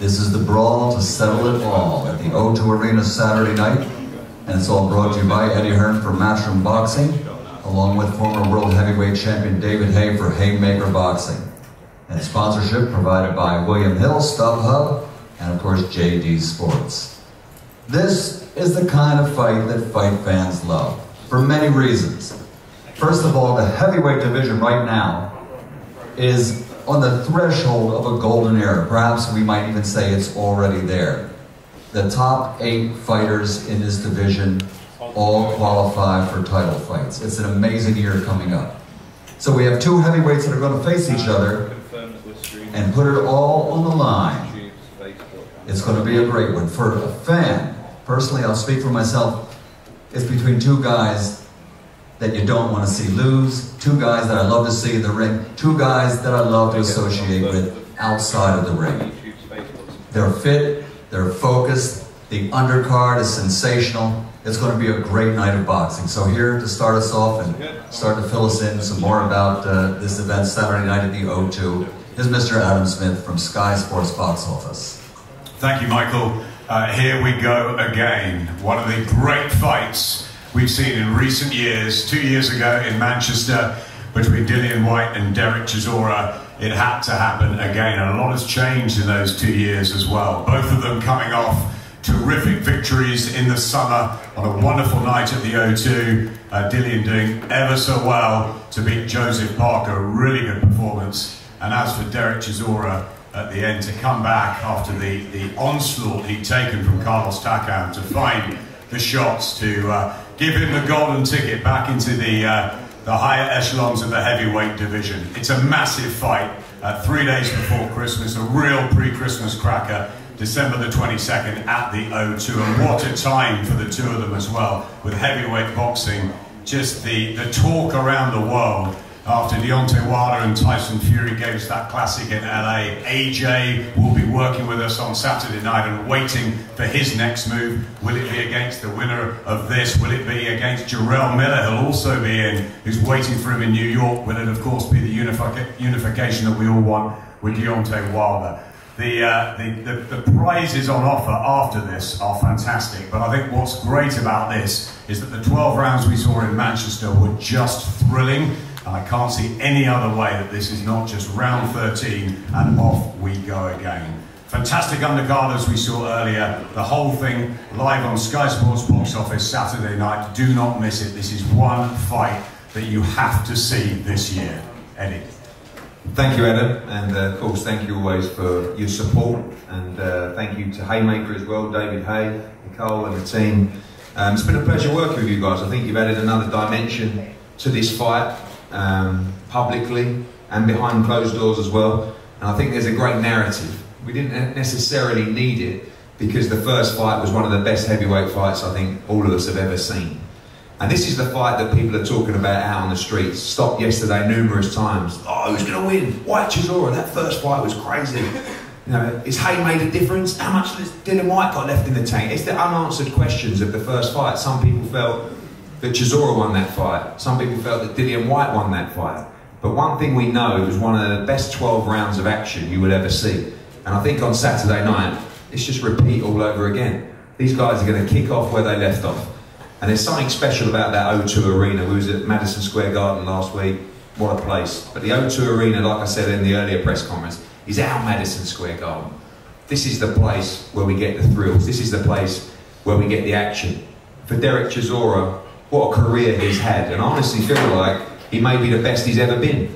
This is the brawl to settle it all at the O2 Arena Saturday night, and it's all brought to you by Eddie Hearn for Matchroom Boxing, along with former World Heavyweight Champion David Haye for Haymaker Boxing. And sponsorship provided by William Hill, StubHub, and of course JD Sports. This is the kind of fight that fight fans love, for many reasons. First of all, the heavyweight division right now is on the threshold of a golden era. Perhaps we might even say it's already there. The top 8 fighters in this division all qualify for title fights. It's an amazing year coming up. So we have 2 heavyweights that are going to face each other and put it all on the line. It's going to be a great one. For a fan, personally, I'll speak for myself, it's between 2 guys that you don't want to see lose, 2 guys that I love to see in the ring, 2 guys that I love to associate with outside of the ring. They're fit, they're focused, the undercard is sensational. It's going to be a great night of boxing. So here to start us off and start to fill us in some more about this event Saturday night at the O2 is Mr. Adam Smith from Sky Sports Box Office. Thank you, Michael. Here we go again. One of the great fights we've seen in recent years. 2 years ago in Manchester between Dillian Whyte and Dereck Chisora, it had to happen again, and a lot has changed in those 2 years as well. Both of them coming off terrific victories in the summer on a wonderful night at the O2. Dillian doing ever so well to beat Joseph Parker, a really good performance. And as for Dereck Chisora at the end, to come back after the onslaught he'd taken from Carlos Takam, to find the shots to give him the golden ticket back into the higher echelons of the heavyweight division. It's a massive fight, 3 days before Christmas, a real pre-Christmas cracker, December the 22nd at the O2, and what a time for the 2 of them as well, with heavyweight boxing, just the talk around the world. After Deontay Wilder and Tyson Fury gave us that classic in LA, AJ will be working with us on Saturday night and waiting for his next move. Will it be against the winner of this? Will it be against Jarrell Miller, who'll also be in, who's waiting for him in New York? Will it, of course, be the unification that we all want with Deontay Wilder? The prizes on offer after this are fantastic, but I think what's great about this is that the 12 rounds we saw in Manchester were just thrilling. And I can't see any other way that this is not just round 13 and off we go again. Fantastic undercarders we saw earlier. The whole thing live on Sky Sports Box Office Saturday night. Do not miss it. This is one fight that you have to see this year. Eddie. Thank you, Adam, and of course thank you always for your support, and thank you to Haymaker as well, David Haye, Nicole and the team. It's been a pleasure working with you guys. I think you've added another dimension to this fight. Publicly and behind closed doors as well, and I think there's a great narrative. We didn't necessarily need it because the first fight was one of the best heavyweight fights I think all of us have ever seen, and this is the fight that people are talking about out on the streets. Stopped yesterday numerous times. Oh, who's going to win? Whyte Chisora. That first fight was crazy. You know, is Haye made a difference? How much has Dillian Whyte got left in the tank? It's the unanswered questions of the first fight. Some people felt that Chisora won that fight. Some people felt that Dillian Whyte won that fight. But one thing we know, it was one of the best 12 rounds of action you will ever see. And I think on Saturday night, it's just repeat all over again. These guys are going to kick off where they left off. And there's something special about that O2 Arena. We was at Madison Square Garden last week. What a place. But the O2 Arena, like I said in the earlier press conference, is our Madison Square Garden. This is the place where we get the thrills. This is the place where we get the action. For Dereck Chisora, what a career he's had, and I honestly feel like he may be the best he's ever been.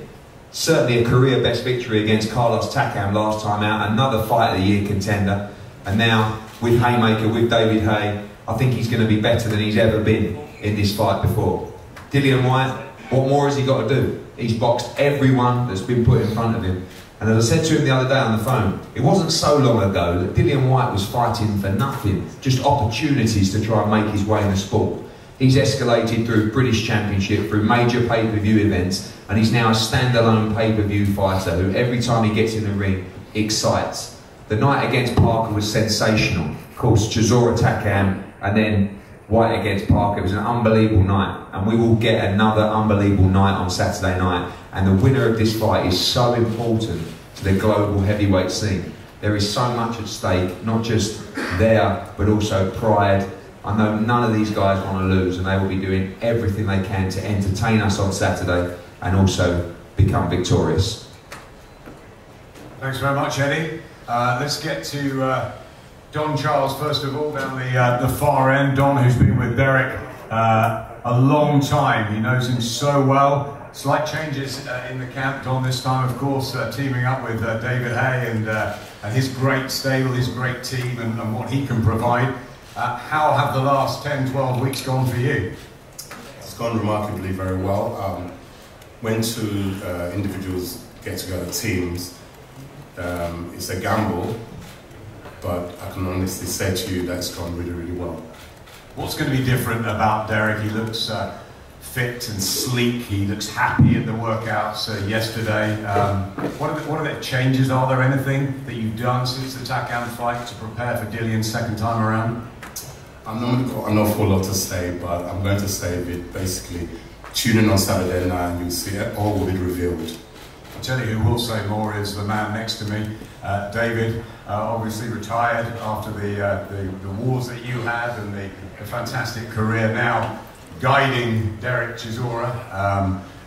Certainly a career best victory against Carlos Takam last time out, another fight of the year contender, and now with Haymaker, with David Haye, I think he's going to be better than he's ever been in this fight before. Dillian Whyte, what more has he got to do? He's boxed everyone that's been put in front of him. And as I said to him the other day on the phone, it wasn't so long ago that Dillian Whyte was fighting for nothing, just opportunities to try and make his way in the sport. He's escalated through British Championship, through major pay-per-view events, and he's now a standalone pay-per-view fighter who every time he gets in the ring, excites. The night against Parker was sensational. Of course, Chisora Takam, and then Whyte against Parker. It was an unbelievable night, and we will get another unbelievable night on Saturday night. And the winner of this fight is so important to the global heavyweight scene. There is so much at stake, not just there, but also pride. I know none of these guys want to lose, and they will be doing everything they can to entertain us on Saturday and also become victorious. Thanks very much, Eddie. Let's get to Don Charles first of all, down the far end. Don, who's been with Dereck a long time. He knows him so well. Slight changes in the camp, Don, this time, of course, teaming up with David Hay and his great stable, his great team, and what he can provide. How have the last 10, 12 weeks gone for you? It's gone remarkably very well. When two individuals get together, teams, it's a gamble, but I can honestly say to you that it's gone really, really well. What's going to be different about Dereck? He looks fit and sleek. He looks happy at the workouts yesterday. What are the changes? Are there anything that you've done since the Takam fight to prepare for Dillian's second time around? I'm not going to got an awful lot to say, but I'm going to say it basically. Tune in on Saturday night and you'll see it all will be revealed. I'll tell you who will say more is the man next to me, David, obviously retired after the wars that you had and the fantastic career now, guiding Dereck Chisora,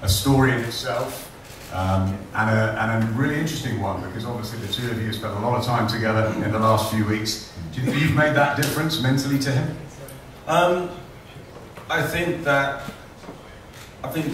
a story in itself, and a really interesting one, because obviously the two of you spent a lot of time together in the last few weeks. Do you think you've made that difference mentally to him? I think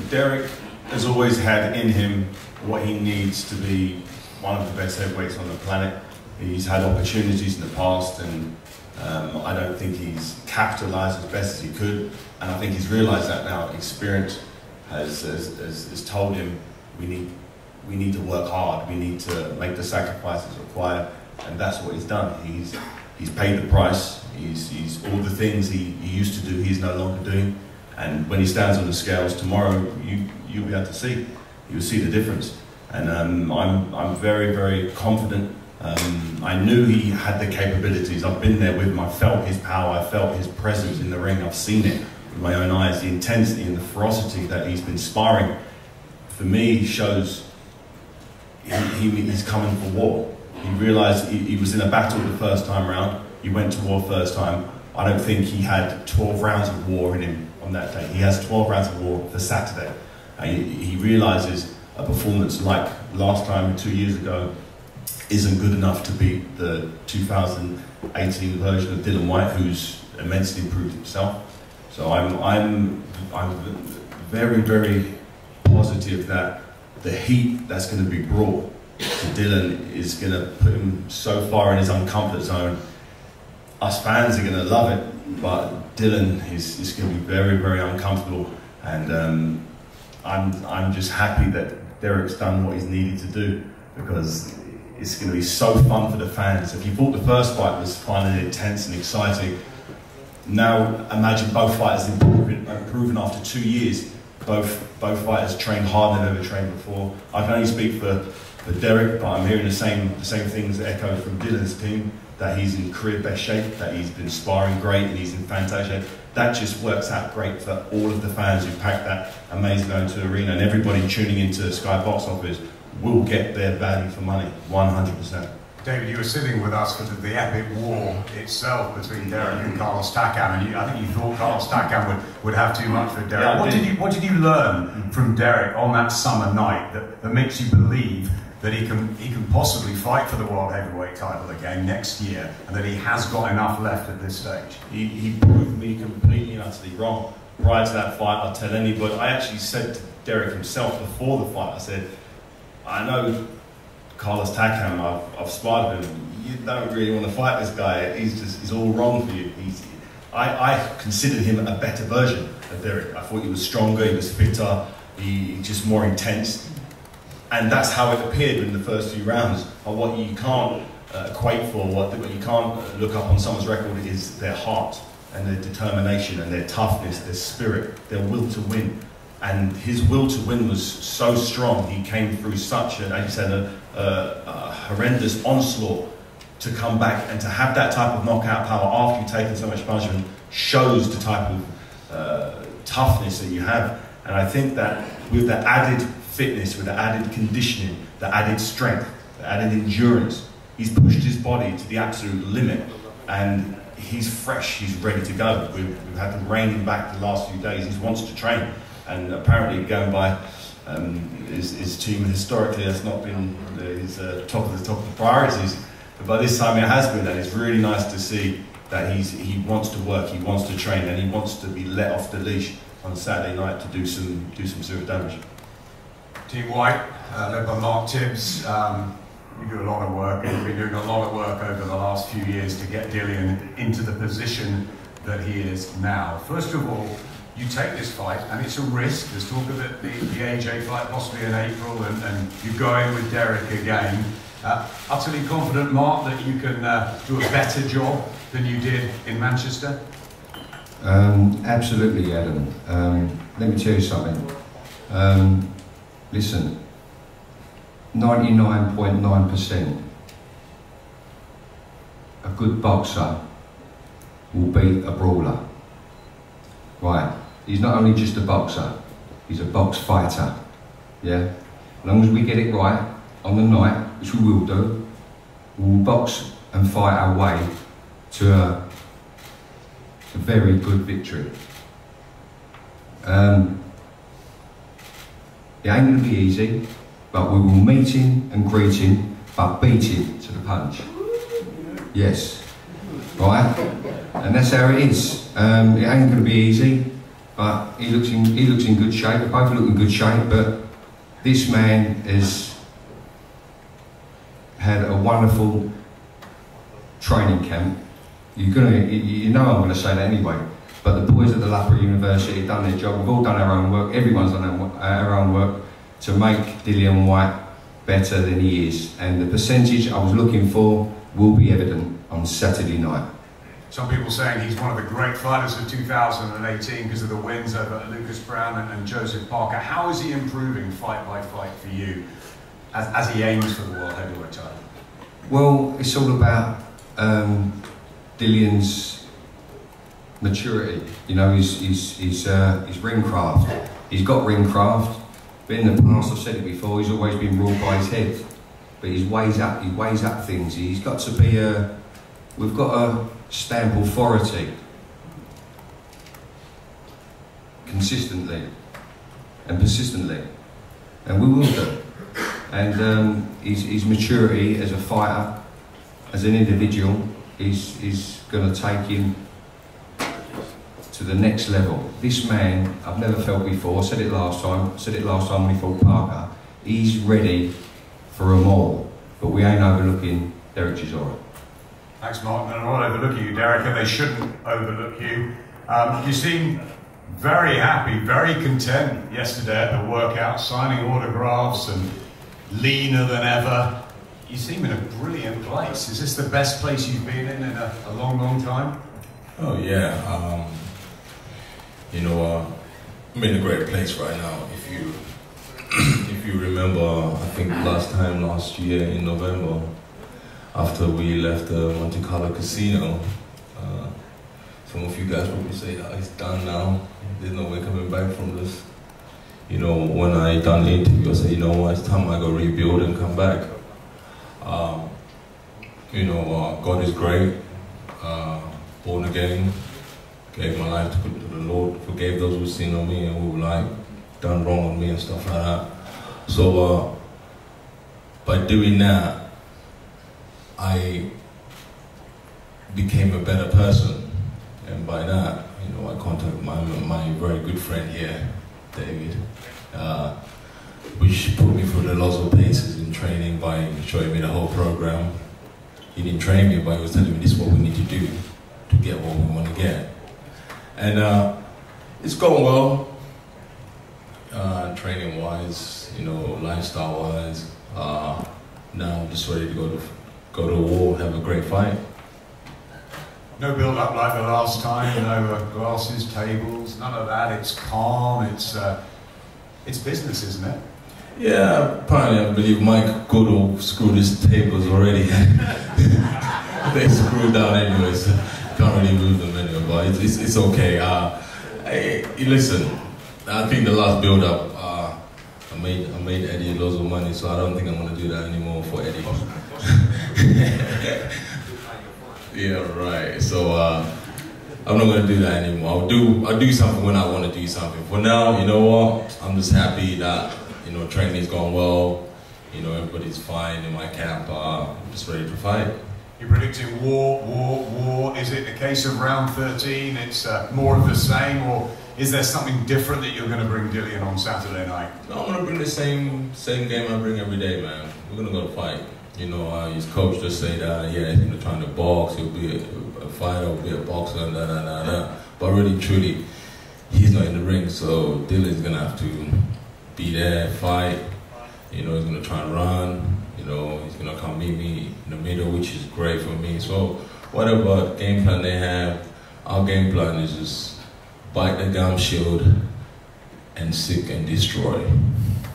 Dereck has always had in him what he needs to be one of the best heavyweights on the planet. He's had opportunities in the past, and I don't think he's capitalised as best as he could. And I think he's realised that now. Experience has told him we need to work hard. We need to make the sacrifices required, and that's what he's done. He's paid the price. He's all the things he used to do. He's no longer doing. And when he stands on the scales tomorrow, you'll be able to see. You'll see the difference. And I'm very, very confident. I knew he had the capabilities. I've been there with him. I felt his power. I felt his presence in the ring. I've seen it with my own eyes. The intensity and the ferocity that he's been sparring, for me, shows he's coming for war. He realised he was in a battle the first time round. He went to war first time. I don't think he had 12 rounds of war in him on that day. He has 12 rounds of war for Saturday. He realises a performance like last time, 2 years ago, isn't good enough to beat the 2018 version of Dillian Whyte, who's immensely improved himself. So I'm very, very positive that the heat that's going to be brought to Dillian is going to put him so far in his uncomfort zone. Us fans are going to love it, but Dillian is going to be very, very uncomfortable, and I'm just happy that Dereck's done what he's needed to do, because it's going to be so fun for the fans. If you thought the first fight was fun and intense and exciting, now imagine both fighters improving after 2 years. Both fighters trained harder than ever trained before. I can only speak for Dereck, but I'm hearing the same things echoed from Dillian's team, that he's in career best shape, that he's been sparring great, and he's in fantastic shape. That just works out great for all of the fans who packed that amazing O2 arena, and everybody tuning into Sky Box Office will get their value for money, 100%. David, you were sitting with us for the epic war itself between Dereck and Carlos Takam, and I think you thought Carlos Takam would have too much for Dereck. Yeah, what did you learn from Dereck on that summer night that makes you believe that he can possibly fight for the world heavyweight title again next year, and that he has got enough left at this stage? He proved me completely and utterly wrong. Prior to that fight, I'll tell anybody, I actually said to Dereck himself before the fight, I said, I know Carlos Takam, I've sparred with him, you don't really want to fight this guy, he's all wrong for you. I considered him a better version of Dereck. I thought he was stronger, he was fitter, he just more intense. And that's how it appeared in the first few rounds. But what you can't equate for, what you can't look up on someone's record is their heart and their determination and their toughness, their spirit, their will to win. And his will to win was so strong. He came through such, as you said, a horrendous onslaught to come back and to have that type of knockout power after you've taken so much punishment shows the type of toughness that you have. And I think that with the added fitness, with the added conditioning, the added strength, the added endurance, he's pushed his body to the absolute limit, and he's fresh, he's ready to go. We've had to rein him back the last few days. He wants to train, and apparently going by his team, historically that's not been his top of the priorities, but by this time it has been, and it's really nice to see that he wants to work, he wants to train, and he wants to be let off the leash on Saturday night to do some serious damage. Team White, led by Mark Tibbs, you do a lot of work, and you've been doing a lot of work over the last few years to get Dillian into the position that he is now. First of all, you take this fight, and it's a risk. There's talk of it, the AJ fight possibly in April, and you go in with Dereck again. Utterly confident, Mark, that you can do a better job than you did in Manchester? Absolutely, Adam. Let me tell you something. Listen, 99.9% a good boxer will beat a brawler. Right? He's not only just a boxer, he's a box fighter. Yeah? As long as we get it right on the night, which we will do, we'll box and fight our way to a very good victory. It ain't going to be easy, but we will meet him and greet him, but beat him to the punch. Yes, right? And that's how it is. It ain't going to be easy, but he looks in good shape. They both look in good shape, but this man has had a wonderful training camp. You know I'm going to say that anyway, but the boys at the Loughborough University have done their job. We've all done our own work. Everyone's done our own work to make Dillian Whyte better than he is. And the percentage I was looking for will be evident on Saturday night. Some people saying he's one of the great fighters of 2018 because of the wins over Lucas Brown and Joseph Parker. How is he improving fight by fight for you as he aims for the World Heavyweight title? Well, it's all about Dillian's maturity. You know, his ring craft. He's got ring craft, but in the past, I've said it before, he's always been ruled by his head. But he weighs up things. He's got to be we've got to stamp authority consistently and persistently, and we will do. And his maturity as a fighter, as an individual, is going to take him to the next level. This man, I've never felt before. I said it last time when he fought Parker. He's ready for them all, but we ain't overlooking Dereck Chisora. Thanks, Mark. They're not overlooking you, Dereck, and they shouldn't overlook you. You seem very happy, very content yesterday at the workout, signing autographs and leaner than ever. You seem in a brilliant place. Is this the best place you've been in a long, long time? Oh yeah. You know, I'm in a great place right now. If you remember, I think last year in November, after we left the Monte Carlo casino, some of you guys probably say that it's done now. There's no way coming back from this. You know, when I done the interview, I said, you know what, it's time I go rebuild and come back. You know, God is great. Born again, gave my life to the Lord, forgave those who sinned on me and who like done wrong on me and stuff like that. So by doing that, I became a better person, and by that, you know, I contacted my very good friend here, David, which put me through the lots of paces in training by showing me the whole program. He didn't train me, but he was telling me this is what we need to do to get what we want to get. And it's going well, training-wise, you know, lifestyle-wise. Now I'm just ready to go to war, have a great fight. No build-up like the last time, no glasses, tables, none of that. It's calm, it's business, isn't it? Yeah, apparently I believe Mike Goodall screwed his tables already. They screwed down anyway, so can't really move them anyway, but it's okay. Listen, I think the last build-up, I made Eddie loads of money, so I don't think I'm going to do that anymore for Eddie. Yeah, right. So I'm not gonna do that anymore. I'll do something when I want to do something. For now, you know what? I'm just happy that training's gone well. Everybody's fine in my camp. I'm just ready to fight. You're predicting war. Is it a case of round 13? It's more of the same, or is there something different that you're going to bring Dillian on Saturday night? No, I'm gonna bring the same game I bring every day, man. We're gonna go fight. His coach just said that, he's trying to box, he'll be a fighter, he'll be a boxer, But really, truly, he's not in the ring, so Dillian's gonna have to be there, fight. He's gonna try and run. He's gonna come meet me in the middle, which is great for me. So, whatever game plan they have, our game plan is just bite the gum shield and seek and destroy.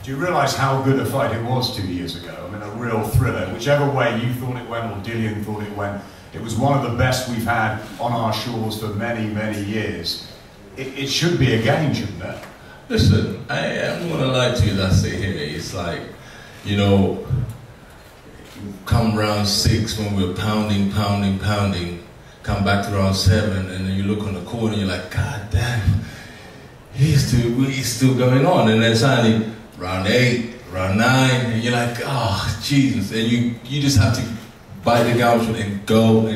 Do you realise how good a fight it was 2 years ago? I mean, a real thriller. Whichever way you thought it went or Dillian thought it went, it was one of the best we've had on our shores for many, many years. It should be a game, shouldn't it? Listen, I'm not gonna lie to you, that's it here. It's like, come round 6 when we're pounding, come back to round 7, and then you look on the corner and you're like, God damn, he's still going on. And then suddenly, round 8, round 9, and you're like, oh, Jesus. And you just have to bite the gum and go.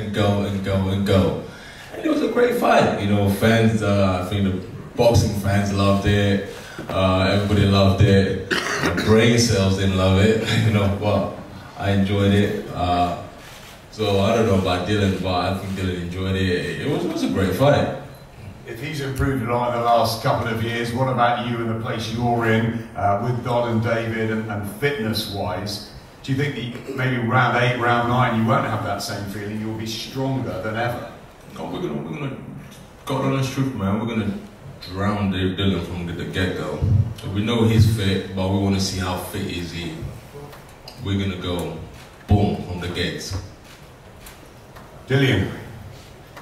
And it was a great fight. Fans, I think the boxing fans loved it. Everybody loved it. The brain cells didn't love it, but I enjoyed it. So I don't know about Dillian, but I think Dillian enjoyed it. It was a great fight. If he's improved a lot in the last couple of years, what about you and the place you're in with Don and David and fitness-wise? Do you think that maybe round 8, round 9, you won't have that same feeling? You'll be stronger than ever? No, we're gonna God honest truth, man. We're gonna drown Dillian from the get-go. So we know he's fit, but we want to see how fit is he. We're gonna go boom from the gates. Dillian,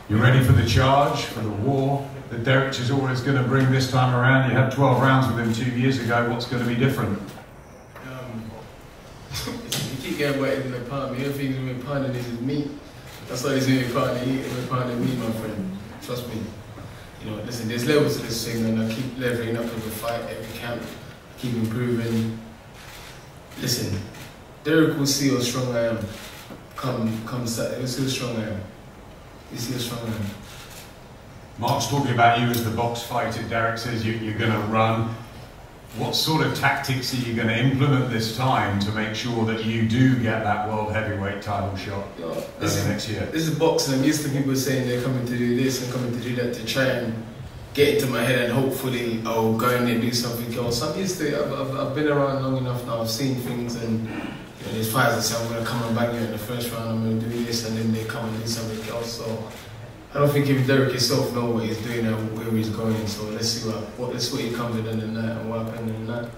you ready for the charge, for the war that Dereck Chisora is going to bring this time around? You had 12 rounds with him 2 years ago. What's going to be different? You keep getting wet in the pound. The only thing he's been pounding is his meat. That's why he's been pounding meat, my friend. Trust me. Listen, there's levels to this thing, and I keep leveling up every fight, every camp, keep improving. Listen, Dereck will see how strong I am. Come Saturday, he'll see how strong I am. You see how strong I am. Mark's talking about you as the box fighter. Dereck says you're going to run. What sort of tactics are you going to implement this time to make sure that you do get that world heavyweight title shot next year? This is boxing. I'm used to people saying they're coming to do this and coming to do that to try and get into my head and hopefully I'll go in and do something else. I'm used to it. I've been around long enough now. I've seen things, and there's fighters that say I'm going to come and bang you in the first round, I'm going to do this, and then they come and do something else. So I don't think even Dereck himself knows what he's doing and where he's going. So let's see what he comes with in the night and what happens in the night.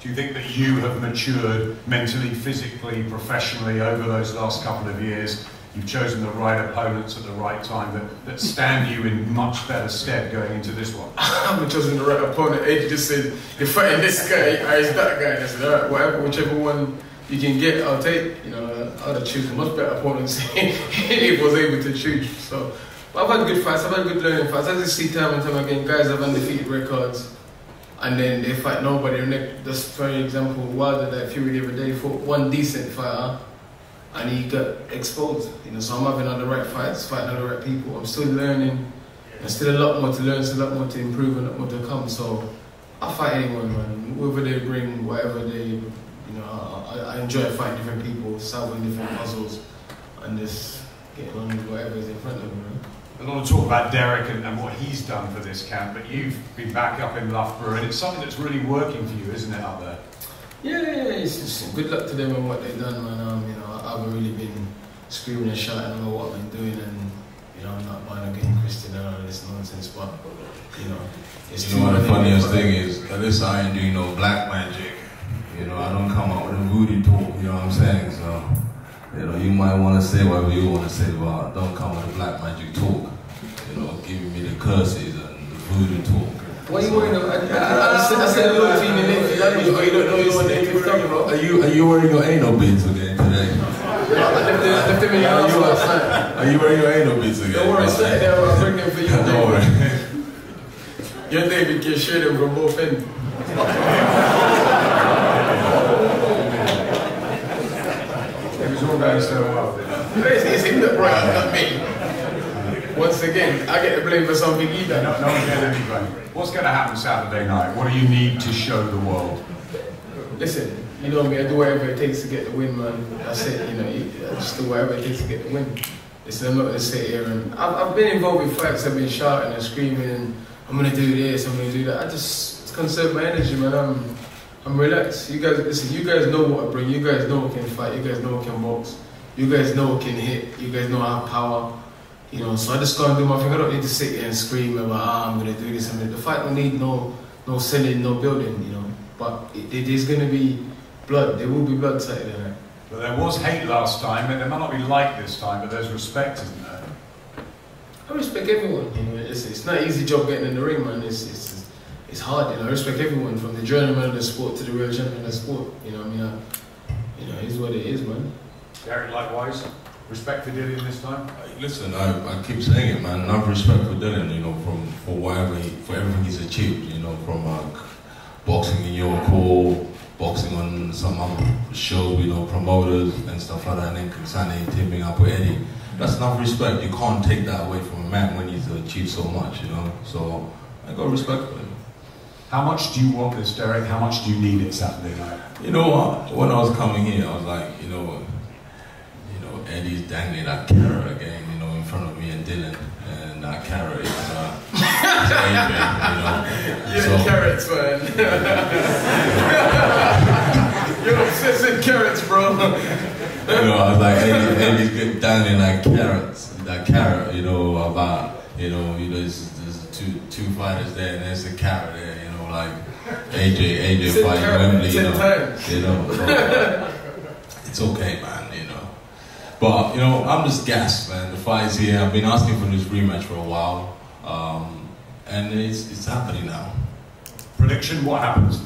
Do you think that you have matured mentally, physically, professionally over those last couple of years? You've chosen the right opponents at the right time that stand you in much better stead going into this one? I haven't chosen the right opponent. Age just said, you're fighting this guy, it's that guy. And I said, all right, whatever, whichever one you can get, I'll take. I'd have chosen much better opponents if I was able to choose. So, but I've had good fights, I've had good learning fights. I just see time and time again, guys have undefeated records, and then they fight nobody. Just for example, Wilder, that Fury the other day, fought one decent fighter, and he got exposed. So I'm having all the right fights, fighting all the right people. I'm still learning. There's still a lot more to learn, still a lot more to improve, and a lot more to come. So I fight anyone, man. Whoever they bring, whatever they, I enjoy fighting different people, solving different puzzles, and just getting on with whatever is in front of me. Man. I want to talk about Dereck and what he's done for this camp, but you've been back up in Loughborough, and it's something that's really working for you, isn't it, up there? Yeah, it's just good luck to them and what they've done, man. I haven't really been screaming and shouting about what I've been doing, and I'm not buying against Christian and all this nonsense, but it's what the funniest thing is, at least I ain't doing no black magic. I don't come out with a voodoo talk, you know what I'm saying? So, you might want to say whatever you want to say, but don't come with a black magic talk. Giving me the curses and the voodoo talk. What are you wearing? I said a little thing in the language, but you don't know your native tongue, bro. Are you wearing your anal beads again today? left him in your house last night. Are you wearing your anal bits again? Don't worry, Saturday I'll bring them for you. Don't worry. You and David can share them from both ends. It was all going so well. It's him that brought it, not me. Once again, I get to blame for something he done. No one's getting any blame. What's going to happen Saturday night? What do you need to show the world? Listen, you know me, I do whatever it takes to get the win, man. That's it, you know, I just do whatever it takes to get the win. Listen, I'm not going to sit here and... I've been involved in fights, I've been shouting and screaming, and I'm going to do this, I'm going to do that. I just conserve my energy, man. I'm relaxed. You guys, listen, you guys know what I bring. You guys know what can fight. You guys know what can box. You guys know what can hit. You guys know I have power. You know, so I just go and do my thing. I don't need to sit here and scream about, I'm going to do this. The fight don't need no selling, no building, you know. But there's going to be blood. There will be blood Saturday night. Well, there was hate last time, and there might not be like this time, but there's respect, isn't there? I respect everyone. You know, it's not an easy job getting in the ring, man. It's hard. You know, I respect everyone from the journeyman of the sport to the real champion of the sport. You know, I mean, you know, it's what it is, man. Dereck, likewise. Respect for Dillian this time. Listen, I keep saying it, man. I have respect for Dillian, you know, for everything he's achieved, you know, from boxing in York, boxing on some other shows, you know, promoters and stuff like that, and then Constantinos teaming up with Eddie. That's enough respect. You can't take that away from a man when he's achieved so much, you know. So I got respect for him. How much do you want this, Dereck? How much do you need it Saturday night? You know what? When I was coming here, I was like, you know, Eddie's dangling that carrot again, you know, in front of me and Dillian, and that carrot is Adrian, you know. You're carrots, man. You're obsessed with carrots, bro. You know, I was like, Eddie's dangling that carrot, you know, about, you know, there's two fighters there, and there's a carrot there, you know, like AJ fighting Wembley, you know, so it's okay, man. But, you know, I'm just gassed, man. The fight is here. I've been asking for this rematch for a while. And it's happening now. Prediction, what happens?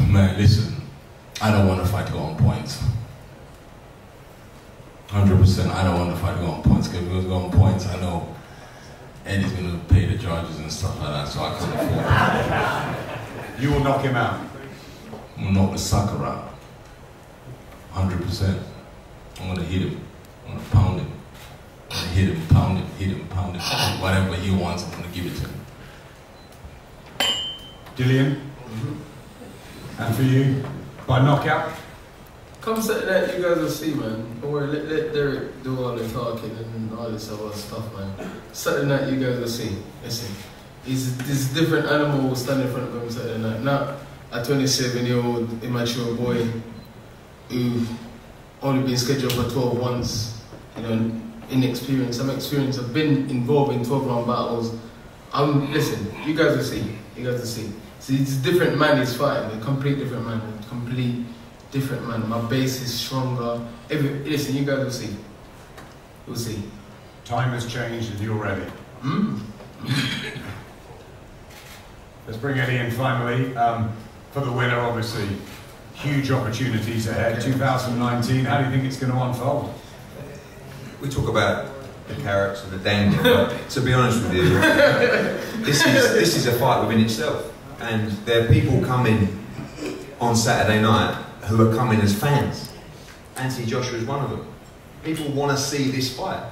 Man, listen. I don't want the fight to go on points. 100%, I don't want the fight to go on points. Because if it was go on points, I know Eddie's going to pay the charges and stuff like that, so I can't afford it. You will knock him out? I'm going to knock the sucker out. 100%. I'm gonna hit him. I'm gonna pound him. I'm gonna hit him, pound him. Whatever he wants, I'm gonna give it to him. Dillian? And for you? By knockout? Come Saturday night, you guys will see, man. Don't worry, let Dereck do all the talking and all this other stuff, man. Saturday night, you guys will see. Listen, he's this different animal standing in front of him Saturday night. Not a 27-year-old immature boy who've only been scheduled for 12 once, you know, inexperienced. I'm experienced. I've been involved in 12-round battles. Listen, you guys will see. You guys will see. See, it's a different man he's fighting. A complete different man. A complete different man. My base is stronger. Listen, you guys will see. We'll see. Time has changed and you're ready. Let's bring Eddie in finally. For the winner, obviously. Huge opportunities ahead. 2019, how do you think it's going to unfold? We talk about the carrots and the dangling, but to be honest with you, this is a fight within itself. And there are people coming on Saturday night who are coming as fans. Anthony Joshua is one of them. People want to see this fight.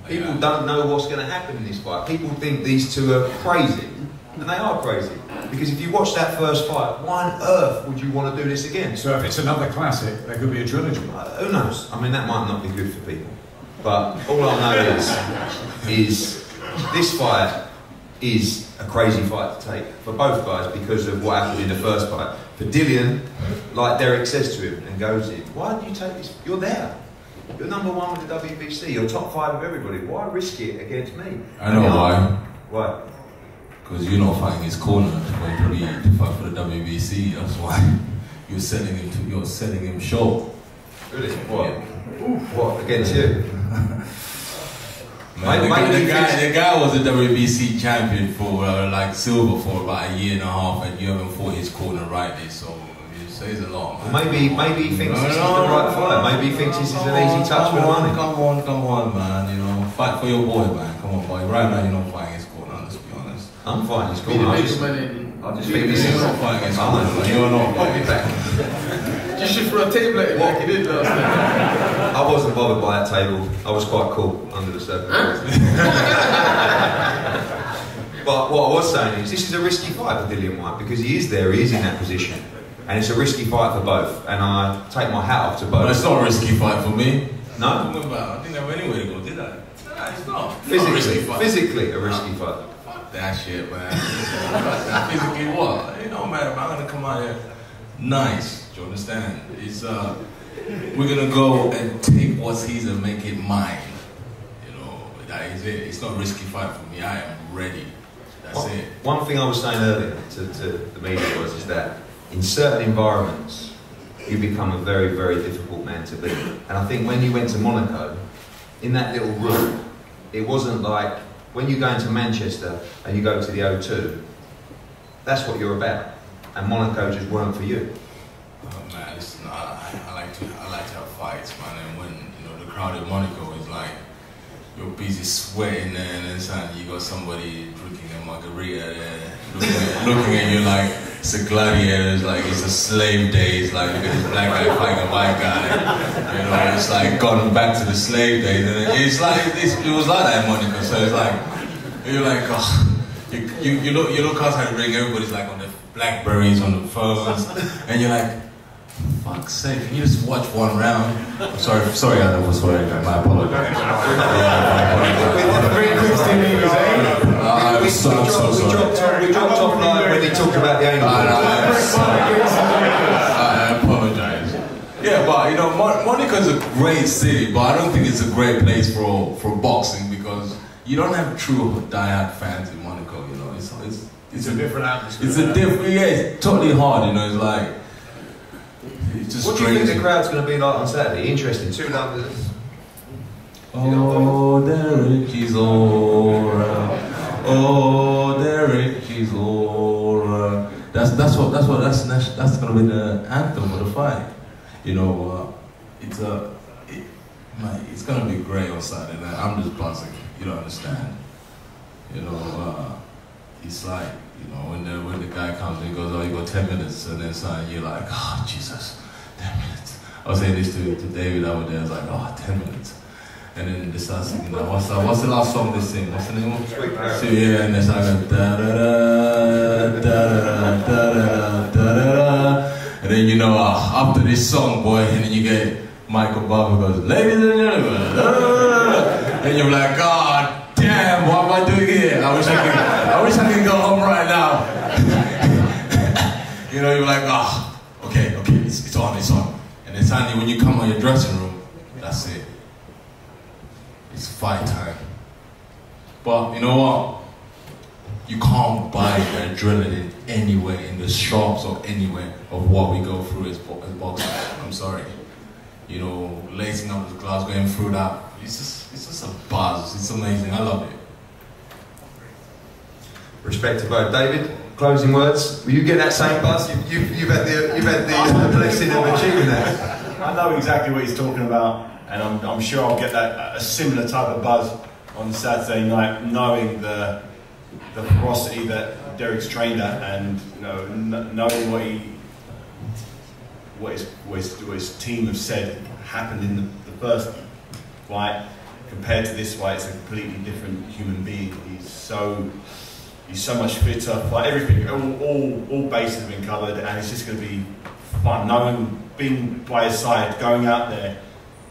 People don't know what's going to happen in this fight. People think these two are crazy. And they are crazy. Because if you watch that first fight, why on earth would you want to do this again? So if it's another classic, there could be a trilogy. Who knows? I mean, that might not be good for people. But all I know is this fight is a crazy fight to take for both guys because of what happened in the first fight. For Dillian, like Dereck says to him and goes in, why didn't you take this? You're there. You're number one with the WBC. You're top 5 of everybody. Why risk it against me? I know why. Why? Because you're not fighting his corner to fight for the WBC. That's why you're setting him short. Really? What? What against you? The guy was a WBC champion for like silver for about a year and a half, and you haven't fought his corner rightly. So says a lot, man. Well, maybe he thinks this is the right fight. Maybe he thinks this is an easy touch for the money. Come on, man. You know, fight for your boy, man. Come on, boy. Right now, you're not fighting his corner. Let's be honest. I'm fighting his corner. I just think this is not fighting his corner. You're not fighting. You should throw a table at him like you did last time. I wasn't bothered by that table. I was quite cool under the circumstances. But what I was saying is, this is a risky fight for Dillian Whyte because he is there, he is in that position. And it's a risky fight for both. And I take my hat off to both. But it's not a risky fight for me. No? I didn't have anywhere to go, did I? No, it's not. Physically a risky fight. Fuck that shit, man. Physically what? It don't matter, man. I'm gonna come out here nice. Do you understand? It's we're gonna go and take what's his and make it mine. You know, that is it. It's not a risky fight for me. I am ready. That's it. One thing I was saying earlier to the media is that in certain environments you become a very, very difficult man to beat. And I think when you went to Monaco, in that little room, it wasn't like when you go into Manchester and you go to the O2, that's what you're about. And Monaco just weren't for you. Oh man, listen, I like to have fights, man. And when the crowd in Monaco is like, you're busy sweating there, and then suddenly you got somebody drinking a margarita there, looking at you like it's a gladiator, it's like it's a slave days, like look at this black guy fighting a white guy, it's like gone back to the slave days, and it's like it was like that in Monaco. So it's like you're like, oh, you look outside the ring, everybody's like on the Blackberries, on the phones, and you're like, fuck's sake, can you just watch one round? Sorry, I was swearing, I apologize. Very quick statement, We dropped off line when he talked about the angle. I apologize. Yeah, but Monaco's a great city, but I don't think it's a great place for boxing because you don't have true diehard fans in Monaco. It's a different atmosphere. It's totally hard. It's like. What do you think the crowd's going to be like on Saturday? Interesting. 2 numbers. Oh, Dereck Chisora. Oh, Dereck Chisora. That's going to be the anthem of the fight. It's going to be great on Saturday night. I'm just buzzing. You don't understand. It's like when the guy comes and he goes, oh, you got 10 minutes, and then suddenly you're like, oh Jesus. 10 minutes. I was saying this to David over there. I was like, oh, 10 minutes. And then they start singing, what's the last song they sing? What's the name of it? So, yeah, and they start going, da da da da da da da da. And then after this song, boy, and then you get Michael Barber goes, ladies and gentlemen, and you're like, God damn, what am I doing here? I wish I could go home right now. You're like, oh. Okay, it's on. And then suddenly when you come out your dressing room, that's it. It's fight time. But you know what? You can't buy the adrenaline anywhere in the shops or anywhere of what we go through as boxers. I'm sorry. Lacing up the gloves, going through that. It's just a buzz. It's amazing. I love it. Respect to both. David, closing words. Will you get that same buzz? You've had the blessing of achieving that. I know exactly what he's talking about, and I'm sure I'll get a similar type of buzz on Saturday night, knowing the ferocity that Dereck's trained at, and knowing what his team have said happened in the first fight compared to this fight. It's a completely different human being. He's so much fitter, like everything, all bases have been covered, and it's just going to be fun. Being by his side, going out there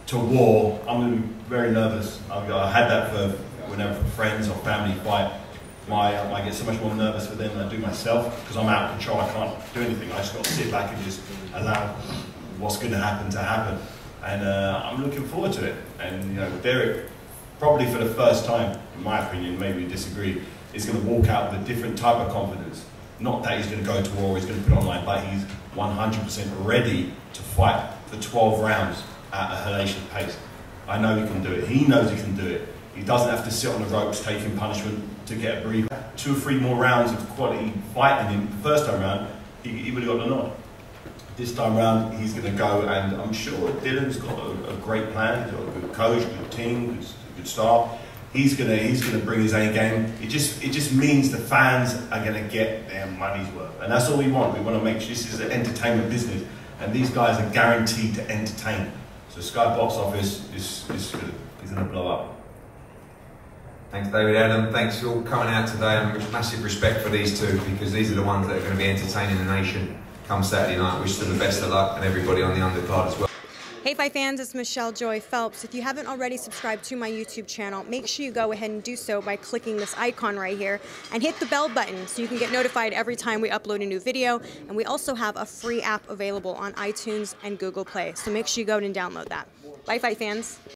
to war, I'm going to be very nervous. I had that for whenever friends or family fight. I get so much more nervous for them than I do myself, because I'm out of control, I can't do anything. I just got to sit back and just allow what's going to happen. And I'm looking forward to it. And Dereck, probably for the first time, in my opinion, maybe you disagree, is going to walk out with a different type of confidence. Not that he's going to go to war, he's going to put online, but he's 100% ready to fight for 12 rounds at a hellacious pace. I know he can do it. He knows he can do it. He doesn't have to sit on the ropes taking punishment to get a breather. 2 or 3 more rounds of quality fighting him the first time round, he would have got the nod. this time round he's going to go, and I'm sure Dylan's got a great plan. He's got a good coach, good team, good staff. He's gonna bring his A game. It just means the fans are gonna get their money's worth, and that's all we want. We want to make sure this is an entertainment business, and these guys are guaranteed to entertain. So Sky Box Office is gonna blow up. Thanks, David, Adam. Thanks for all coming out today, and massive respect for these two, because these are the ones that are going to be entertaining the nation come Saturday night. Wish them the best of luck, and everybody on the undercard as well. Hey Fight fans, it's Michelle Joy Phelps. If you haven't already subscribed to my YouTube channel, make sure you go ahead and do so by clicking this icon right here and hit the bell button so you can get notified every time we upload a new video. And we also have a free app available on iTunes and Google Play, so make sure you go and download that. Bye Fight fans.